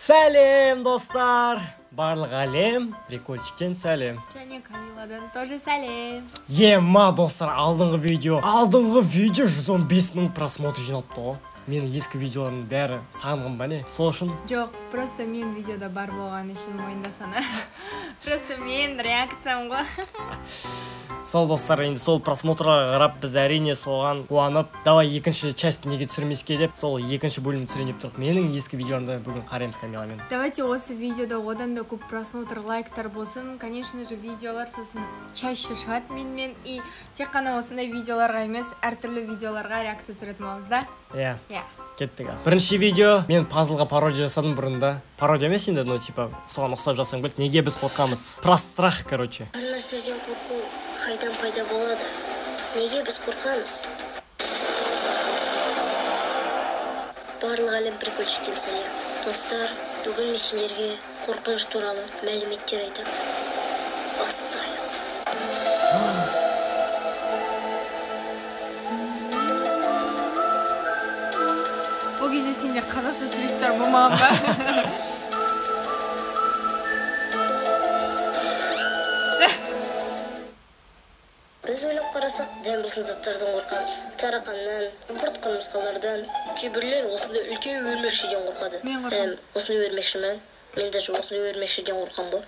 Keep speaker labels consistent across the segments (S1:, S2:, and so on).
S1: Сәлем, достар! Барлық әлем, прикольчиктен сәлем.
S2: Және Камиладан тоже сәлем.
S1: Ема, достар, алдыңғы видео 115 000 просмотр жиналыпты ғой. Менің ескі видеоларымның бәрі сағынған ба не? Сол үшін?
S2: Жоқ, просто мен видеода бар болған үшін мойындасана. Просто мен реакциям ғой.
S1: Сол достар, енді сол просмотрға қарап біз әрине соған қуанып, давай екінші часть неге түсірмеске деп, сол екінші бөлімді түсірейін деп тұрдық. Менің ескі видеоларымды бүгін қараймыз Камиламен.
S2: Давайте осы видеода одан да көп просмотр, лайктар болсын. Конечно же, видеолар сосын чаще шығады менімен. И тек қана осындай видеоларға емес, әртүрлі видеоларға реакция түсіретін боламыз, да?
S1: Иә. Кеттік. Бірінші видео мен пазлға пародия жасадым бұрында. Пародия емес енді, но типа соған ұқсап жасағым келді. Неге біз қорқамыз? Про страх, короче.
S3: Бір нәрседен қорқу қайдан пайда болады? Неге біз қорқамыз? Барлық әлем прикольчиктен сәлем. Достар, бүгін мен сендерге қорқыныш туралы мәліметтер айтамын. Бастайық.
S2: Бұл кезде сенде қазақша шрифттар болмаған ба?
S3: Біз ойлап қарасақ, дәм болсын заттардан қорқамыз. Тарақаннан, құрт құмырсқалардан, кейбірлер осындай үлкен өрмекшіден қорқады.
S2: Мен қорқамын.
S3: Осындай өрмекші ме? Мен даже осындай өрмекшіден қорқам ба?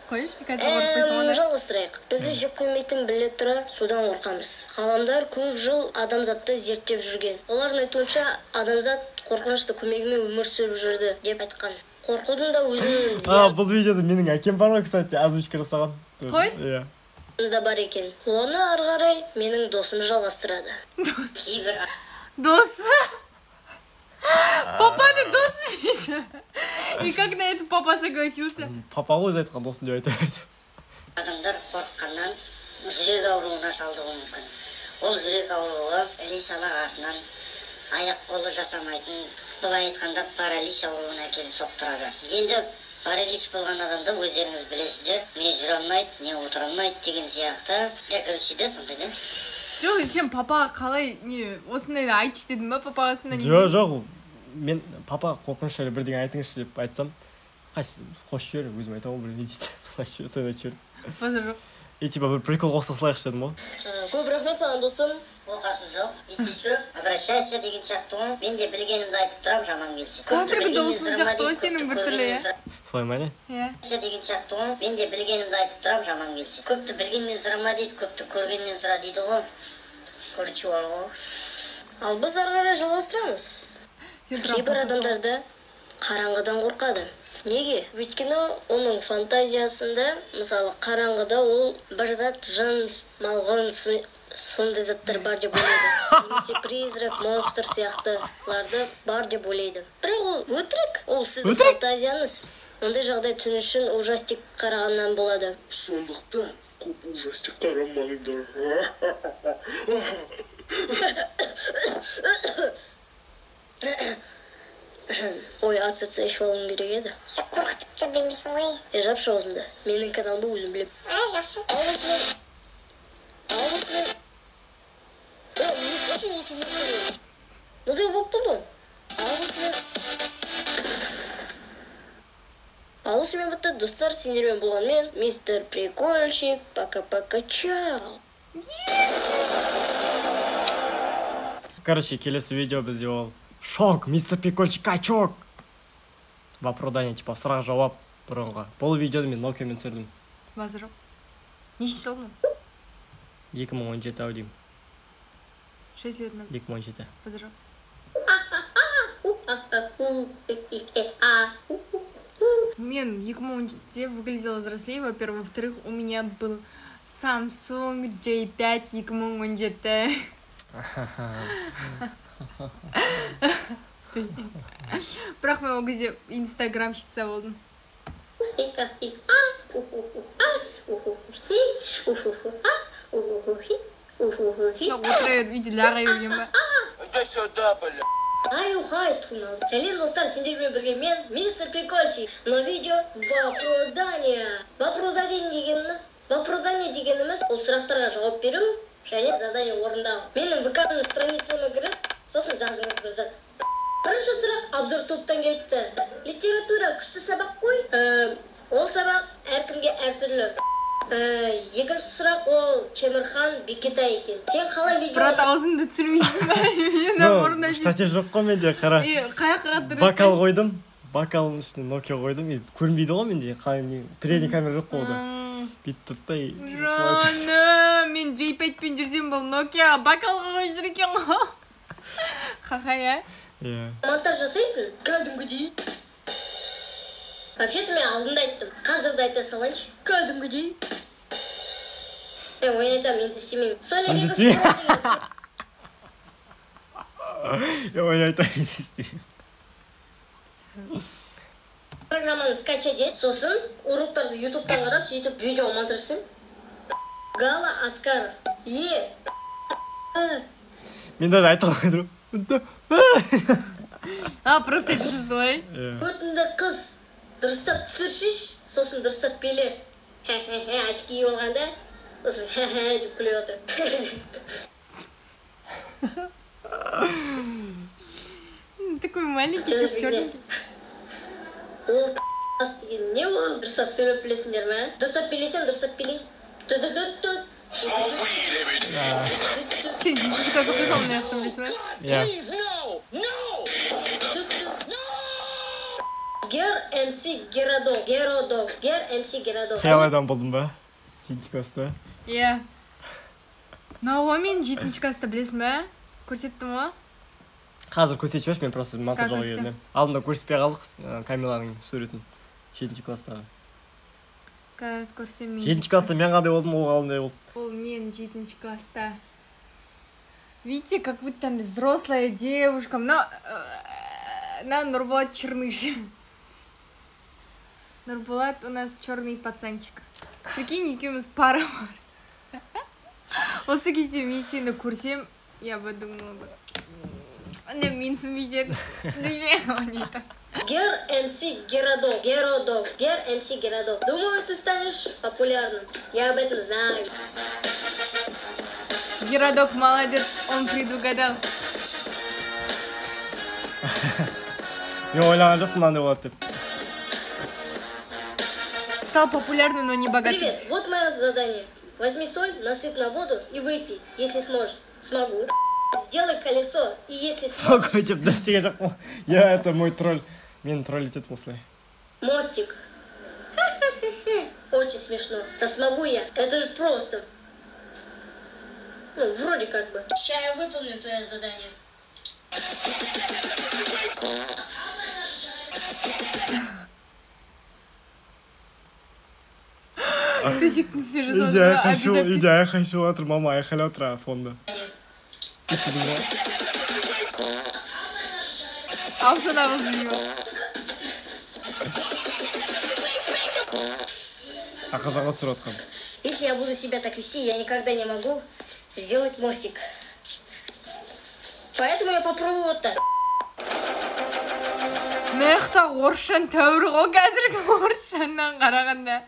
S2: Қойшы, қазір қорқпайсың онда.
S3: Жалғастырайық. Бізді жеп қоймайтын біле тұра судан қорқамыз. Ғаламдар көп жыл адамзатты зерттеп жүрген. Олардың айтуынша адамзат қорқынышты көмегімен өмір сүріп жүрді деп айтқан. Қорқудың да өзінің
S1: Бұл видеода менің әкем бар ма, кстати, озвучка жасаған.
S2: Қойшы?
S3: да бар екен. Оны ары қарай менің досым жалғастырады. Кейбір
S2: Досы? Папаны досы дейді. И как на это папа согласился?
S1: Папа өзі айтқан досым деп айта берді.
S3: адамдар қорыққаннан жүрек ауруына салдығы мүмкін. Ол жүрек ауруы іле-шала артынан аяқ қолы жасамайтын, былай айтқанда паралич ауруына әкеліп соқтырады. Енді паралич болған адамды өздеріңіз білесіздер, не жүре алмайды, не отыра алмайды деген сияқты. Короче, сондай да.
S2: Жоқ, сен папаға қалай не осындайды айтшы дедің ба папаға сонда не?
S1: Жоқ, мен папа қорқыныш жайлы бірдеңе айтыңызшы деп айтсам, қош жібер, өзім айтамын бірдеңе дейді. Солай айтып жібер.
S2: Базар жоқ.
S1: И типа бір прикол қоса салайықшы дедім ғой.
S3: Көп рахмет саған досым. Оқасы жоқ. Естейші, обращайся деген сияқты ғой. Мен де білгенімді айтып тұрам, жаман келсе.
S2: Қазіргі досың сияқты ғой сенің біртүрлі, иә?
S1: Солай ма не?
S2: Иә.
S3: деген сияқты ғой. Мен де білгенімді айтып тұрам, жаман келсе. Көпті білгеннен сұрама дейді, көпті көргеннен сұра дейді ғой. Короче, ғой. Ал біз ары қарай жалғастырамыз. Кейбір адамдарды қараңғыдан қорқады. Неге? Өйткені оның фантазиясында, мысалы, қараңғыда ол бір зат жын, малғын, сондай заттар бар деп ойлайды. Немесе призрак, монстр сияқтыларды бар деп ойлайды. Бірақ ол өтірік. Ол сіздің фантазияңыз. Ондай жағдай түн үшін ужастик қарағаннан болады.
S4: Сондықтан көп ужастик қарамаңдар.
S3: Ой, ацаца ішіп алуым керек еді.
S5: Сен қорқытып та білмейсің ғой.
S3: Жапшы аузыңды. Менің каналымды өзім білем.
S5: Жақсы.
S3: Неге болып болды? Ал осымен бітті, достар, сендермен болғанмен, мистер Прикольщик, пока-пока, чао.
S1: Короче, келесі видео бізде ол. Шок, мистер Прикольщик, качок! В оправдании, типа, сұрақ жауап бұрынға. Бұл видеоды мен Nokia-мен түсірдім.
S2: Базар жоқ. Неше жыл ма?
S1: 2017 ау деймін.
S2: 6 лет назад.
S1: 2017.
S2: Базар жоқ. Мен 2010-де выглядела взрослее, во-первых. Во-вторых, у меня был Samsung J5 2017. Бірақ мен ол кезде инстаграмщица болдым. Отыра видеоларға берген ба?
S3: Ай-ухай, тунал. Сәлем, достар, сендермен бірге мен, мистер Прикольчик. Но видео вопродание. Вопродание дегеніміз ол сұрақтарға жауап беру және задание орындау. Менің ВК-ның страницама кіріп, сосын жазыңыз бір зат. Бірінші сұрақ обзор топтан келіпті. Литература күшті сабақ қой. Ол сабақ әркімге әртүрлі. Екінші сұрақ ол Темірхан Бекетай екен. Сен қалай видео...
S2: Брат, аузыңды түсірмейсің бе?
S1: Штатив жоқ қой менде, қара.
S2: Қаяққа тұрып?
S1: Бокал қойдым. Бокалдың үстіне Nokia қойдым. Көрінбейді ғой менде. Передний камера жоқ қойды. Бүйтіп тұрды да.
S2: Жаным, мен J5-пен жүрсем бұл Nokia бокалға қойып жүр екен ғой. Ха-ха,
S1: иә?
S3: Монтаж жасайсың? Кәдімгідей. Вообще-то мен алдында айттым. Қазір де айта салайыншы. Кәдімгідей. Ойнайтам, енді істемеймін.
S1: Ойнайтам, енді істемеймін.
S3: Программаны скачать ет, сосын уроктарды ютубтан қара, сөйтіп видео монтажсың. Гала Аскар.
S1: Мен даже айта қойдым.
S2: Просто айтып солай.
S3: Өтінді қыз. Дұрыстап түсіршіш, сосын дұрыстап белер. Очки болғанда, сосын деп күле отыр.
S2: Такой маленький, черненький.
S3: Ол деген не ол? Дұрыстап сөйлеп білесіңдер ме? Дұрыстап білесем, дұрыстап білей. Түт-түт-түт.
S2: Че, житничка соқисам не яқтым білесің бе?
S3: Гер MC Геродов.
S1: Қиялайдан болдым ба? Жетінші класста.
S2: Иә. Науа мен жетінші класста білесің бе? Көрсеттім ғой?
S1: Қазір көрсетіп жүрші, мен просто монтаж жолға келдім. Алдында көрсетпей қалдық Камиланың суретін. Жетінші класстағы.
S2: Қазір көрсем мен...
S1: Жетінші класста мен қандай болдым, ол қандай болды.
S2: Ол мен жетінші класста. Видите, как будто взрослая девушка. На Нурбулат Черныш. Нурбулат у нас черный пацанчик. Прикинь, екеуміз пара бар. Осы кезде мен сені көрсем, я бы думала бы. Анда менсінбейден.
S3: Гер MC Геродов. Думаю, ты станешь популярным. Я об этом знаю.
S2: Геродок молодец, он предугадал.
S1: Мен ойлаған жоқпын мынандай болады деп.
S2: Стал популярным, но не богатым.
S3: Привет, вот мое задание. Возьми соль, насыпь на воду и выпей, если сможешь. Смогу. Сделай колесо, и если сможешь...
S1: Смогу деп достиген жоқпын. Я, это мой тролль. Мен тролль ететім осылай.
S3: Мостик. Очень смешно. Да смогу я. Это же просто. Ну, вроде как бы. Сейчас я выполню твое задание.
S2: Ты сүйіктісі жасау.
S1: Иди, хочу отыр, мама, айқайлап отыр фонда.
S2: Алшана бұзынға.
S1: Ақажаға түсір отқан.
S3: Если я буду себя так вести, я никогда не могу сделать мостик. Поэтому я попробую вот так.
S2: Мықты оршан тәуір ғой қазіргі оршаннан қарағанда.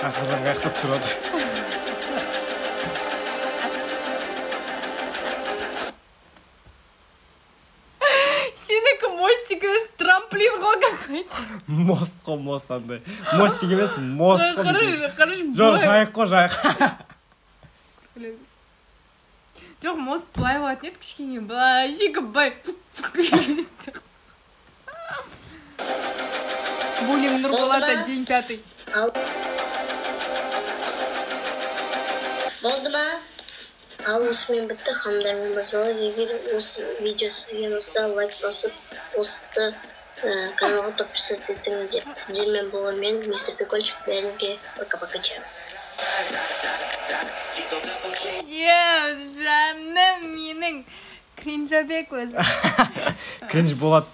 S1: Ақажан қаяқта түсір отыр.
S2: Сенікі мостик емес, трамплин ғой какой-то.
S1: Мост қой, мост андай. Мостик емес, мост қой.
S2: Қарыш,
S1: Жоқ, жайық қой, жайық.
S2: Жоқ, мост былай болатын еді, кішкене былай, секі бай. Булим Нурбулата, день 5.
S3: Болды ма? Ал осымен бітті, ханымдармен барсалар. Егер осы видео сізге ұнаса, лайк басып, осы каналға подписаться етіңіздер. Сіздермен болған мен, мистер Прикольчик. Бәріңізге пока-пока, чао.
S2: Жаным менің кринжабек өзі.
S1: Кринж болады.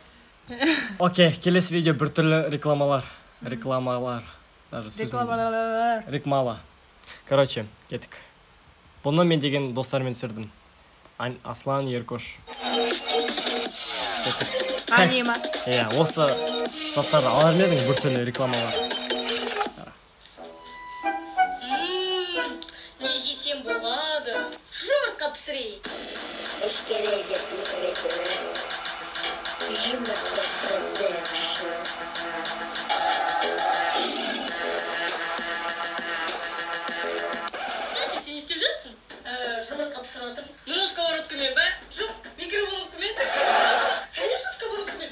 S1: Окей, келесі видео біртүрлі рекламалар. Даже сөз. Рекмала. Короче, кеттік. Бұны мен деген достармен түсірдім. Аслан, Еркош.
S2: Анима.
S1: Осы заттарды алар медің біртүрлі рекламалар.
S3: Не жесем болады. Жұмыртқа пісірейік. Ешкере деп Сен не істеп жатсың? Жұмыртқа пісіріп отырмын. Мына сковородкамен ба? Жоқ, микроволновкамен. Конечно, сковородкамен.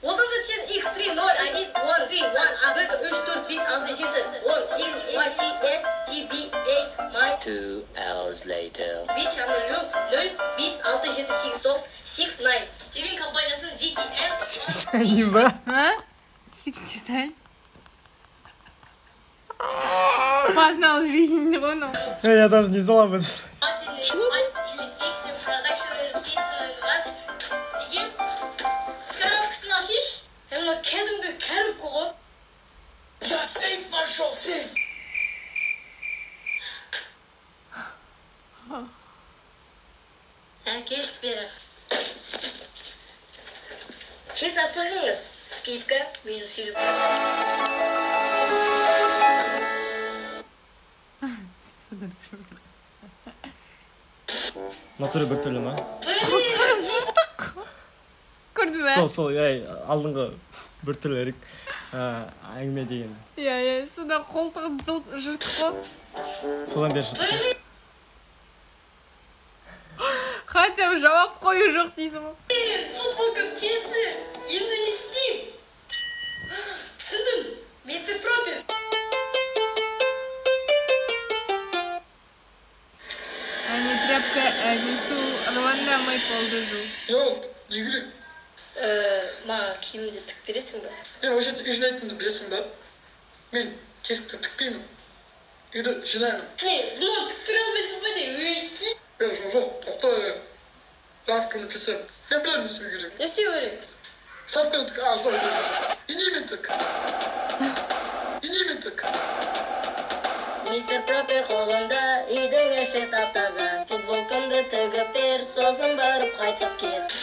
S3: Одан да сен X3, 0, 1, 1, 3, 1, а бір 3, 4, 5, 6, 7, 10, X, Y, T, S, T, B, A, my.
S6: 2 hours later.
S3: 5 жаңы 0, 5, 6, 7, 8, 9, 6, 9. Деген компаниясын ZTN.
S1: Не ба?
S2: А? 69. Познал жизнь, ну.
S1: Я даже не знала об этом.
S3: Или фиксим, продакшн, или фиксим, деген кәрілкісін ашиш, әмі кәдімгі кәрілкі ғой.
S4: Я сейф нашел, сейф!
S3: Келіс бері. Шесть особенность. Скидка, минус 50%.
S1: Натуре бір түрлі ма?
S2: Көрді бә?
S1: Сол, алдыңғы бір түрлі әңгіме деген.
S2: Иә, суда қолтығы жыртық қой.
S1: Содан бері жыртық.
S2: Хотя жауап қою жоқ дейсің ғой.
S3: Футболкам тесі, енді не істейм? Түсіндім, мистер Пропер.
S2: Они тряпка несу рванда мой полды жу.
S4: Йолт, не керек.
S3: Маған киімді тік бересің бе?
S4: Мен вообще-то үй жинайтынымды білесің бе? Мен тесікті тікпеймін. Үйді жинаймын.
S3: Не, мынау тік тұра алмайсың ба не? Өйкі.
S4: Жоқ, тоқта. Ласканы кесіп. Мен білемін не істеу керек.
S3: Не істеу керек?
S4: Савканы тік. Стой. Инемен тік. Инемен тік.
S3: Мистер Пропер қолында үйдің іші тап-таза. Футболкамды тігіп бер, сосын барып қайтып кет.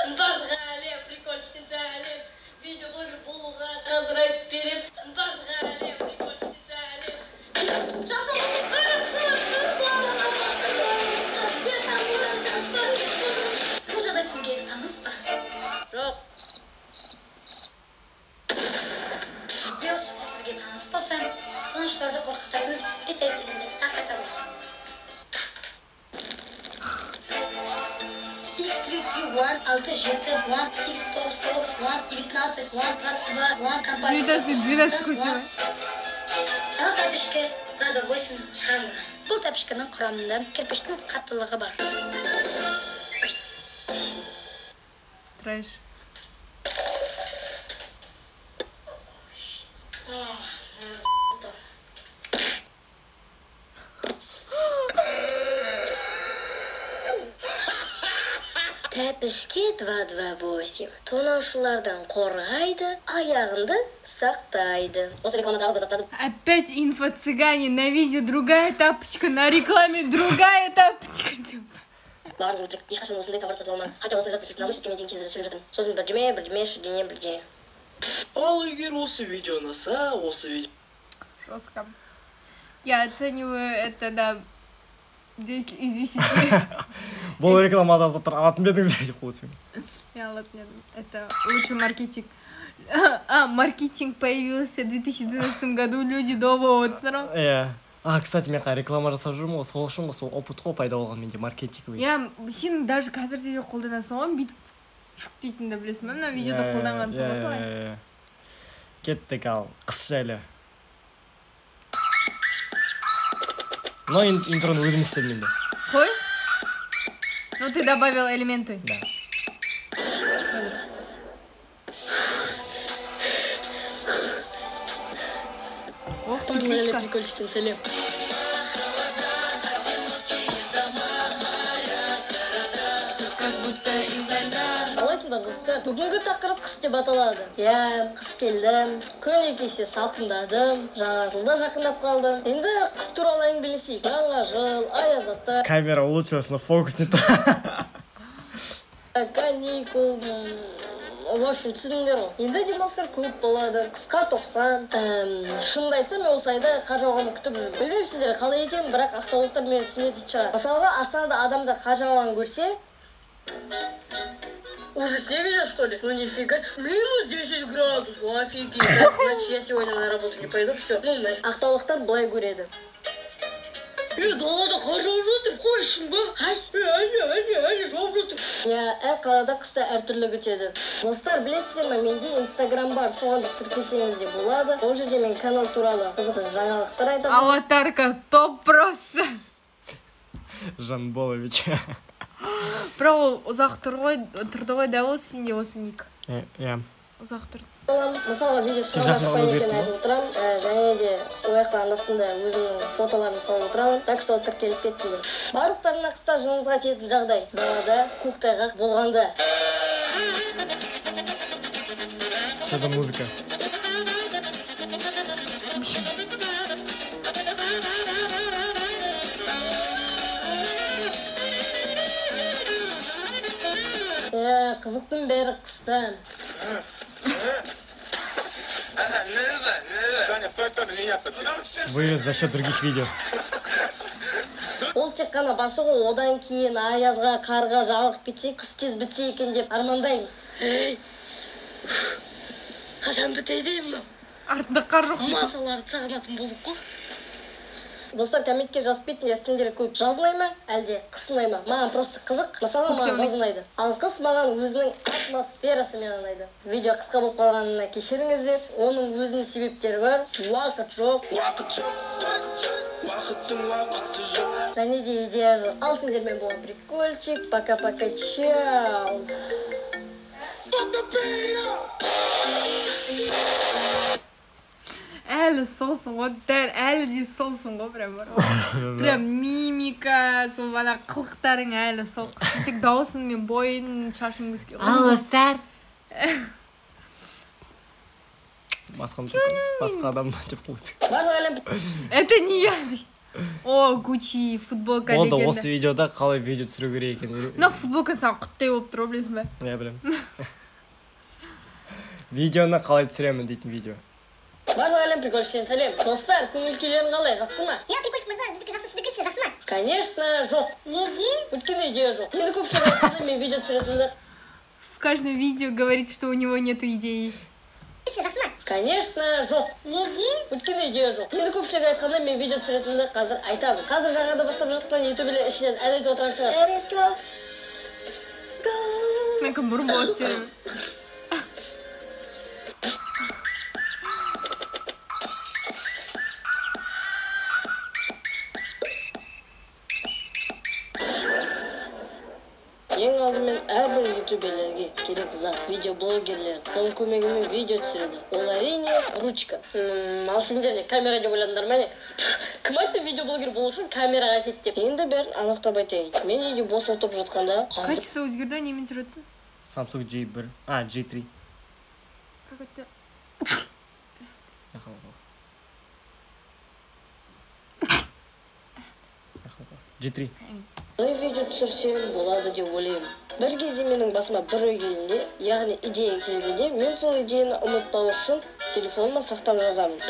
S3: Барлық әлем, прикольшкен сәлем. Видеоблогер болуға қазір айтып берем. Барлық әлем, прикольшкен сәлем. Бұл жағдай сізге таныс па? Жоқ. Егер сізге таныс болсам, танышуларды қорқытатын рецепттерінде ақаса болады. X331, 67, 1699, 19, 22, компания.
S2: 12 курсивы.
S3: Жаңа тәпішкі Дада 8 шығарылған. Бұл тәпішкінің құрамында кірпіштің қаттылығы бар.
S2: Трэш.
S3: Тәпішке 228. Тонаушылардан қорғайды, аяғынды сақтайды. Осы рекламадағы біз аттадым.
S2: Опять инфо-цыгане, на видео другая тапочка, на рекламе другая тапочка.
S3: Барлығы өтірік, ешқашан осындай товар сатып алмадым. Хотя осындай затты сіз намыс өткеннен дейін тезірі сөйлеп жатырмын. Сосын бірдеме, шірдене.
S6: Ал егер осы видео ұнаса, осы видео...
S2: Жестко. Я оцениваю это, да, 10 из 10.
S1: Бұл рекламада заттар алатын бедіңіздер деп қойсың.
S2: Я алатын едім. Это лучший маркетинг. Маркетинг появился в 2012 году, люди дома отсырам.
S1: Кстати, мен реклама жасап жүрмін ғой, сол үшін ғой, сол опыт қой пайда болған менде маркетинговый.
S2: Сен даже қазірде де қолданасың ғой, бүйтіп шук дейтінді білесің бе? Мына видеода қолданғансың ғой солай.
S1: Кеттік ал, қыс жайлы. Но интроны өзім істедім менде.
S2: Хочешь? Ну ты добавил элементы.
S1: Да.
S2: Ох, птичка.
S3: Прикольчикин сәлем. Қалайсыңдар достар? Бүгінгі тақырып қыс деп аталады. Қыс келдім, көне кесе салқындадым, жаңа жылда жақындап қалдым. Енді қыс туралы әңгімелесейік. Жаңа жыл, аяз ата.
S1: Камера улучшилась, но фокус не то.
S3: Каникул. В общем, түсіндіңдер ғой. Енді демалыстар көп болады. Қысқа 90. Шынымды айтсам, мен осы айда қар жауғанды күтіп жүрмін. Білмеймін сіздер қалай екен, бірақ ақтаулықтар мені түсінетін шығар. Мысалға, Астанада адамдар қар жауғанын көрсе,
S4: Уже снег идет, что ли? Ну нифига. Минус 10 градусов. Офигеть. Значит, я сегодня на работу не пойду. Все. Ну, значит, ақтаулықтар былай көреді. Далада қажауып жатыр, қойшың ба? Әне, жауып жатыр. Әр қалада қыста әртүрлі өтеді. Достар, білесіздер ме, менде Инстаграм бар, соған тіркелсеңіз де болады. Ол жерде мен канал туралы қызықты жаңалықтар айтамын.
S2: Аватарка топ просто.
S1: Жанболович.
S2: Бірақ ол ұзақ тұрды ғой, да, ол сенде осы ник.
S1: Иә.
S2: Ұзақ тұрды.
S4: Мысалға видео шығармашпай екен айтып отырамын, және де ояқта анасында өзімнің фотоларын салып отырамын, так что тіркеліп кеттіңдер. Барлықтарына қыста жыныңызға тиетін жағдай. Далада көктайғақ болғанда.
S1: Что за музыка?
S4: Қызықтың бәрі қыста.
S1: Вывез за счет других видео.
S4: Ол тек қана басы ғой, одан кейін аязға, қарға жабылып кетсе, қыс тез бітсе екен деп армандаймыз. Қашан бітеді мынау?
S2: Артында қар жоқ дейсің.
S4: Масаларды сағынатын болдық қой. Достар, комментке жазып кетіңдер, сендер көп жаз ұнай ма, әлде қыс ұнай ма? Маған просто қызық. Мысалы, маған жаз ұнайды. Ал қыс маған өзінің атмосферасымен ұнайды. Видео қысқа болып қалғанына кешіріңіздер. Оның өзінің себептері бар. Уақыт жоқ. Және де идея жоқ. Ал сендермен болған прикольчик. Пока-пока, чау.
S2: Әлі солсың ғой, дәл әлі де солсың ғой, прям мимика, сол бана қылықтарың әлі сол. Тек дауысың мен бойың, шашың өске.
S1: Алыстар. Басқа адам деп қойды.
S2: Это не я. О, Гуччи, футболка легенда.
S1: Ол да осы видеода қалай видео түсіру керек екен.
S2: На футболка саған құттай болып тұр, білесің бе?
S1: Я білем. Видеоны қалай түсіремін дейтін видео.
S4: Барлық әлем прикольшілен сәлем. Достар, көңіл-күйлерің қалай, жақсы ма?
S5: Я прикольчик мырза, біздікі жақсы, сіздікі ше, жақсы ма?
S4: Конечно, жоқ.
S5: Неге?
S4: Өйткені идея жоқ. Енді көпшілік айтқанда мен видео түсіретінді.
S2: В каждом видео говорит, что у него нету идеи.
S5: Ше, жақсы ма?
S4: Конечно, жоқ.
S5: Неге?
S4: Өйткені идея жоқ. Енді көпшілік айтқанда мен видео түсіретінді қазір айтамын. Қазір жаңада бастап жатқан ютубелер ішінен ән айтып отырған шығар.
S2: Мен кім бұрын болады жүремін.
S4: Ең алдымен әрбір ютуберлерге керек зат, видеоблогерлер. Оның көмегімен видео түсіреді. Ол әрине ручка. Ал сендер не камера деп ойладыңдар ма не? Кім айтты видеоблогер болу үшін камера қажет деп? Енді бәрін анықтап айтайын. Мен үйде бос отырып жатқанда
S2: Качество өзгерді, немен түсіресің?
S1: Samsung J1, J3.
S2: Какой-то
S1: J3.
S4: видео түсірсем болады деп ойлаймын. Бір кезде менің басыма бір ой келгенде, яғни идея келгенде, мен сол идеяны ұмытпау үшін телефоныма сақтап жазамын.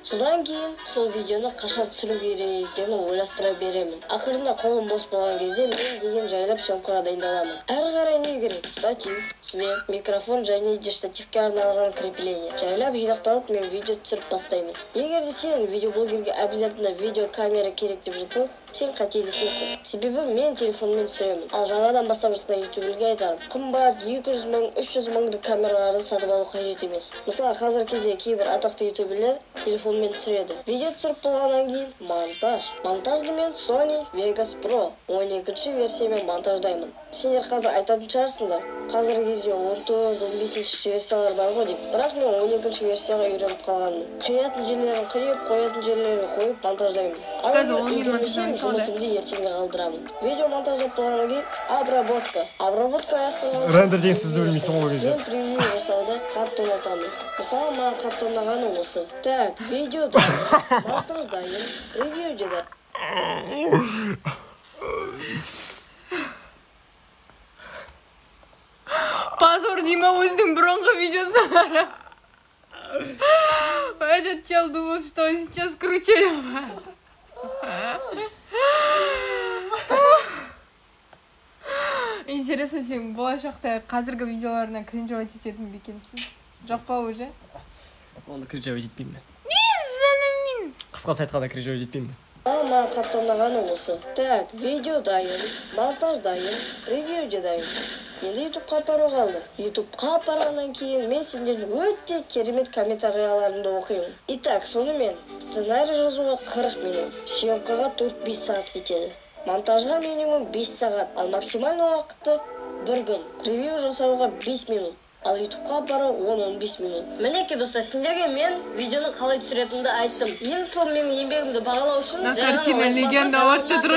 S4: Содан кейін сол видеоны қашан түсіру керек екенін ойластыра беремін. Ақырында қолым бос болған кезде мен деген жайлап съемкаға дайындаламын. Әрі қарай не керек? Штатив, свет, микрофон және де штативке арналған крепление. Жайлап жинақталып мен видео түсіріп бастаймын. Егер де сен видеоблогерге обязательно видеокамера керек деп жатсаң, сен қателесесің. Себебі мен телефонмен түсіремін. Ал жаңадан бастап жатқан ютуберге айтарым, қымбат 200 мың, 300 мыңды камераларды сатып алу қажет емес. Мысалы, қазір кезде кейбір атақты ютуберлер телефонмен түсіреді. Видео түсіріп болғаннан кейін монтаж. Монтажды мен Sony Vegas Pro 12-ші версиямен монтаждаймын. Сендер қазір айтатын шығарсыңдар, қазіргі кезде 14-15-ші версиялар бар ғой деп. Бірақ мен 12-ші версияға үйреніп қалғанмын. Қиятын жерлерін қиып, қоятын жерлерін қойып монтаждаймын. Жұмысымды ертеңге қалдырамын. Видео монтаждап болғаннан кейін обработка. Обработка аяқталған.
S1: Рендер деген сөзді білмейсің ол кезде.
S4: Мен превью жасауды қатты ұнатамын. Мысалы, маған қатты ұнағаны осы. Так, видео дайын, монтаж дайын, превью де да.
S2: Позор Дима өзінің бұрынғы видеосы. Этот чел думал, что он сейчас круче. Интересно, сен болашақта қазіргі видеоларына кринжовать ететін бе екенсің? Жоқ па уже?
S1: Оны кринжовать етпеймін мен.
S2: Мен
S1: Қысқасы айтқанда кринжовать етпеймін мен.
S4: Маған қатты ұнағаны осы. Так, видео дайын, монтаж дайын, превью де дайын. Енді ютубқа апару қалды. Ютубқа апарғаннан кейін мен сендердің өте керемет комментарияларыңды оқимын. Итак, сонымен сценарий жазуға 40 минут, съемкаға 4-5 сағат кетеді. Монтажға минимум 5 сағат, ал максимальный уақыты 1 күн. Превью жасауға 5 минут. Ал ютубқа апару 10-15 минут. Мінеки достар, сендерге мен видеоны қалай түсіретінімді айттым. Ең сол менің еңбегімді бағалау үшін
S2: на картина легенда артта тұр.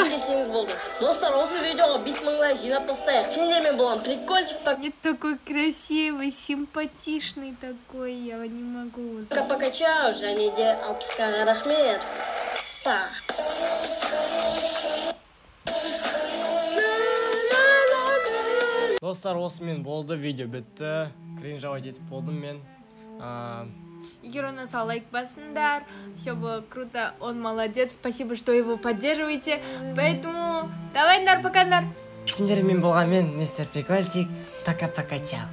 S4: Достар, осы видеоға 5000 лайк жинап тастайық. Сендермен болған прикольчик.
S2: Не такой красивый, симпатичный такой, я не могу.
S4: Покачау, және де 60-ға рахмет. Па.
S1: Достар, осымен болды, видео бітті. Кринжовать етіп болдым мен.
S2: Егер ұнаса лайк басыңдар. Все было круто, он молодец. Спасибо, что его поддерживаете. Поэтому давай, пока.
S1: Сендермен болған мен, мистер Прикольчик. Пока-пока, чао.